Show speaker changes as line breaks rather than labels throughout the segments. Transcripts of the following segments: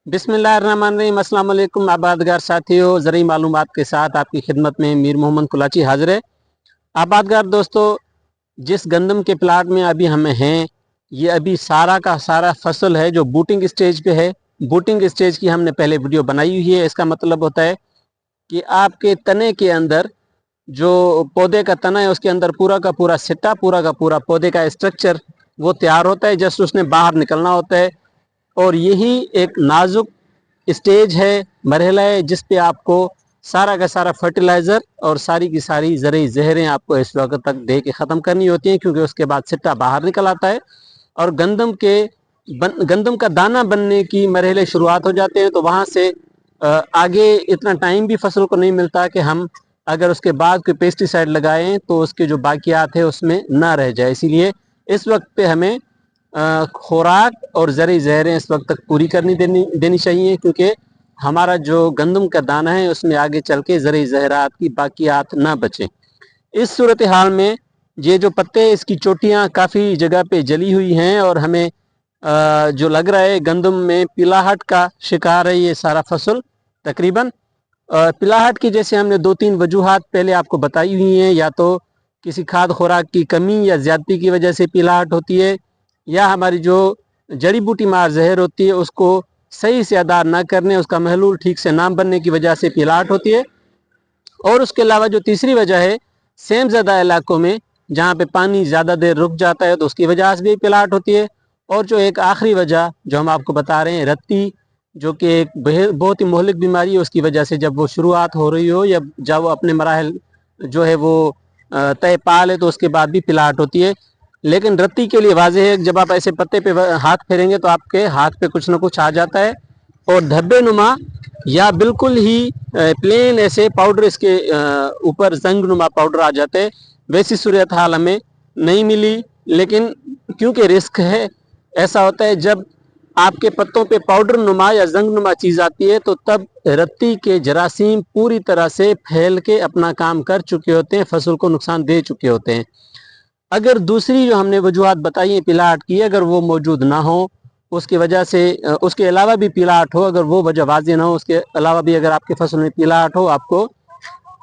बिस्मिल्लाहिर्रहमानिर्रहीम। अस्सलाम वालेकुम आबादगार साथियों, ज़रूरी मालूमात के साथ आपकी खिदमत में मीर मोहम्मद कुलाची हाजिर है। आबादगार दोस्तों, जिस गंदम के प्लाट में अभी हम हैं, ये अभी सारा का सारा फसल है जो बूटिंग स्टेज पे है। बूटिंग स्टेज की हमने पहले वीडियो बनाई हुई है। इसका मतलब होता है कि आपके तने के अंदर जो पौधे का तना है उसके अंदर पूरा का पूरा सिट्टा, पूरा का पूरा पौधे का स्ट्रक्चर वो तैयार होता है, जस्ट उसने बाहर निकलना होता है। और यही एक नाजुक स्टेज है, मरहला है, जिस पे आपको सारा का सारा फर्टिलाइज़र और सारी की सारी ज़रूरी जहरें आपको इस वक्त तक दे के ख़त्म करनी होती हैं, क्योंकि उसके बाद सिट्टा बाहर निकल आता है और गंदम का दाना बनने की मरहले शुरुआत हो जाते हैं। तो वहाँ से आगे इतना टाइम भी फसल को नहीं मिलता कि हम अगर उसके बाद कोई पेस्टिसाइड लगाएं तो उसके जो बाकियात है उसमें ना रह जाए। इसीलिए इस वक्त पे हमें खुराक और ज़रूरी ज़हरें इस वक्त तक पूरी देनी चाहिए, क्योंकि हमारा जो गंदम का दाना है उसमें आगे चल के ज़रूरी ज़हरात की बाकियात ना बचे। इस सूरत हाल में ये जो पत्ते, इसकी चोटियाँ काफ़ी जगह पे जली हुई हैं और हमें जो लग रहा है गंदम में पिलाहट का शिकार है ये सारा फसल तकरीबन। पिलाहट की जैसे हमने 2-3 वजूहात पहले आपको बताई हुई हैं, या तो किसी खाद खुराक की कमी या ज़्यादती की वजह से पिलाहट होती है, या हमारी जो जड़ी बूटी मार जहर होती है उसको सही से अदा ना करने, उसका महलूल ठीक से ना बनने की वजह से पिलाहट होती है। और उसके अलावा जो तीसरी वजह है, सेम ज़्यादा इलाकों में जहाँ पे पानी ज़्यादा देर रुक जाता है तो उसकी वजह से भी पिलाहट होती है। और जो एक आखिरी वजह जो हम आपको बता रहे हैं, रत्ती, जो कि एक बहुत ही मोहलिक बीमारी है, उसकी वजह से जब वो शुरुआत हो रही हो या जब वो अपने मराहल जो है वो तय पा ले तो उसके बाद भी पिलाहट होती है। लेकिन रत्ती के लिए वाजह है, जब आप ऐसे पत्ते पे हाथ फेरेंगे तो आपके हाथ पे कुछ ना कुछ आ जाता है और धब्बे नुमा या बिल्कुल ही प्लेन ऐसे पाउडर इसके ऊपर जंग नुमा पाउडर आ जाते हैं। वैसी सूरत हाल हमें नहीं मिली, लेकिन क्योंकि रिस्क है, ऐसा होता है जब आपके पत्तों पे पाउडर नुमा या जंग नुमा चीज़ आती है तो तब रत्ती के जरासीम पूरी तरह से फैल के अपना काम कर चुके होते हैं, फसल को नुकसान दे चुके होते हैं। अगर दूसरी जो हमने वजूहत बताई है पिलाहट की, अगर वो मौजूद ना हो, उसकी वजह से उसके अलावा भी पिलाहट हो, अगर वो वजह वाज़ेह ना हो, उसके अलावा भी अगर आपके फसल में पिलाहट हो, आपको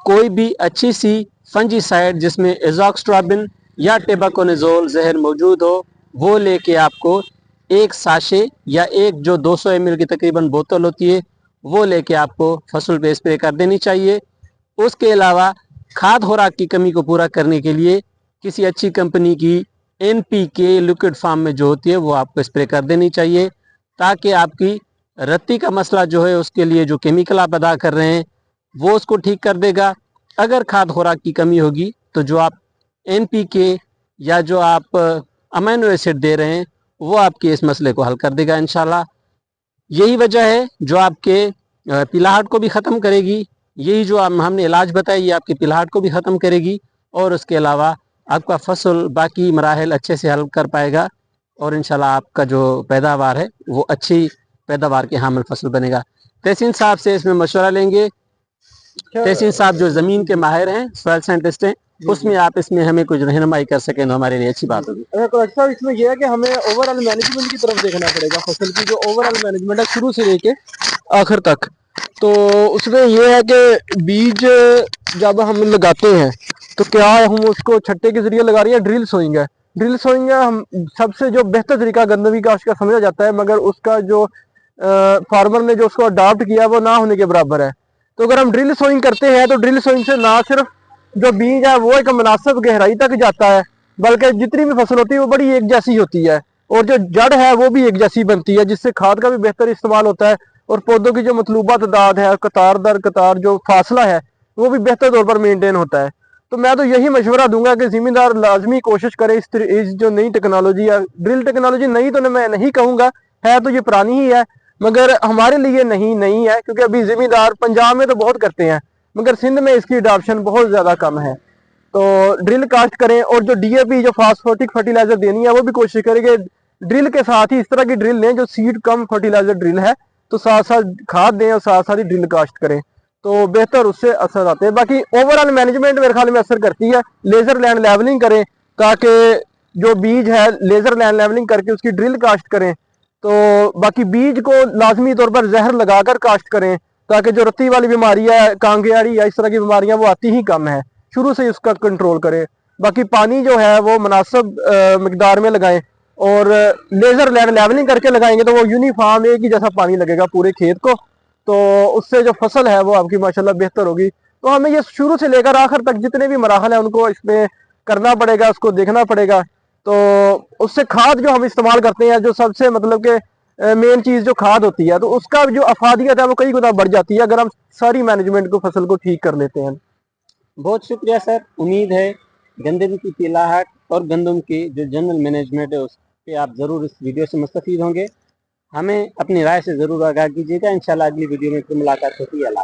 कोई भी अच्छी सी फंजीसाइड जिसमें एज़ॉक्स्ट्राबिन या टेबाकोनाज़ोल जहर मौजूद हो, वो लेके आपको एक साशे या एक जो 200 ml की तकरीबन बोतल होती है वो लेके आपको फसल पे स्प्रे कर देनी चाहिए। उसके अलावा खाद खुराक की कमी को पूरा करने के लिए किसी अच्छी कंपनी की NPK लिक्विड फॉर्म में जो होती है वो आपको स्प्रे कर देनी चाहिए, ताकि आपकी रत्ती का मसला जो है उसके लिए जो केमिकल आप अदा कर रहे हैं वो उसको ठीक कर देगा। अगर खाद खुराक की कमी होगी तो जो आप NPK या जो आप अमीनो एसिड दे रहे हैं वो आपके इस मसले को हल कर देगा इंशाल्लाह। यही वजह है जो आपके पिलाहट को भी ख़त्म करेगी। यही जो हमने इलाज बताया ये आपकी पिलाहट को भी ख़त्म करेगी और उसके अलावा आपका फसल बाकी मराहल अच्छे से हल कर पाएगा और इंशाल्लाह आपका जो पैदावार है वो अच्छी पैदावार के हामिल फसल बनेगा। तहसीन साहब से इसमें मशवरा लेंगे। तहसीन साहब जो ज़मीन के माहिर हैं, सॉइल साइंटिस्ट हैं, उसमें आप इसमें हमें कुछ रहनुमाई कर सकें तो हमारे लिए अच्छी बात होगी।
अच्छा, इसमें यह है कि हमें ओवरऑल मैनेजमेंट की तरफ देखना पड़ेगा, फसल की जो ओवरऑल मैनेजमेंट है शुरू से लेके आखिर तक। तो उसमें यह है कि बीज जब हम लगाते हैं तो क्या हम उसको छट्टे के जरिए लगा रहे हैं, ड्रिल सोइंग है। ड्रिल सोइंग है हम सबसे जो बेहतर तरीका गंदगी काश्त का समझा जाता है, मगर उसका जो फार्मर ने जो उसको अडॉप्ट किया वो ना होने के बराबर है। तो अगर हम ड्रिल सोइंग करते हैं तो ड्रिल सोइंग से ना सिर्फ जो बीज है वो एक मुनासिब गहराई तक जाता है, बल्कि जितनी भी फसल होती है वो बड़ी एक जैसी होती है और जो जड़ है वो भी एक जैसी बनती है, जिससे खाद का भी बेहतर इस्तेमाल होता है और पौधों की जो मतलूबा तादाद है, कतार दर कतार जो फासला है वो भी बेहतर तौर पर मेनटेन होता है। तो मैं तो यही मशवरा दूंगा कि ज़िम्मेदार लाजमी कोशिश करें इस जो नई टेक्नोलॉजी है, ड्रिल टेक्नोलॉजी नई तो मैं नहीं कहूँगा, है तो ये पुरानी ही है, मगर हमारे लिए नहीं है, क्योंकि अभी ज़िम्मेदार पंजाब में तो बहुत करते हैं मगर सिंध में इसकी अडॉप्शन बहुत ज़्यादा कम है। तो ड्रिल कास्ट करें और जो DAP जो फास्फोटिक फर्टिलाइजर देनी है वो भी कोशिश करें कि ड्रिल के साथ ही इस तरह की ड्रिल लें जो सीड कम फर्टिलाइजर ड्रिल है, तो साथ साथ खाद दें और साथ साथ ही ड्रिल कास्ट करें तो बेहतर उससे असर आते हैं। बाकी ओवरऑल मैनेजमेंट मेरे ख्याल में असर करती है। लेज़र लैंड लेवलिंग करें ताकि जो बीज है लेज़र लैंड लेवलिंग करके उसकी ड्रिल कास्ट करें तो बाकी बीज को लाजमी तौर पर जहर लगाकर काश्त करें ताकि जो रत्ती वाली बीमारी है, कांगेयाड़ी या इस तरह की बीमारियां वो आती ही कम है, शुरू से ही उसका कंट्रोल करें। बाकी पानी जो है वो मुनासिब मिकदार में लगाएं और लेज़र लेवलिंग करके लगाएंगे तो वो यूनिफॉर्म एक ही जैसा पानी लगेगा पूरे खेत को, तो उससे जो फसल है वो आपकी माशाल्लाह बेहतर होगी। तो हमें ये शुरू से लेकर आखिर तक जितने भी मराहल हैं उनको इसमें करना पड़ेगा, उसको देखना पड़ेगा। तो उससे खाद जो हम इस्तेमाल करते हैं, जो सबसे मतलब कि मेन चीज़ जो खाद होती है, तो उसका जो अफादियत है वो कई गुना बढ़ जाती है अगर हम सारी मैनेजमेंट को फसल को ठीक कर लेते हैं।
बहुत शुक्रिया सर। उम्मीद है गंदम की पिलाहट और गंदम की जो जनरल मैनेजमेंट है उस पे आप ज़रूर इस वीडियो से मुस्तफ़ीद होंगे। हमें अपनी राय से ज़रूर आगाह कीजिएगा। इंशाल्लाह अगली वीडियो में फिर मुलाकात होती है। अल्लाह।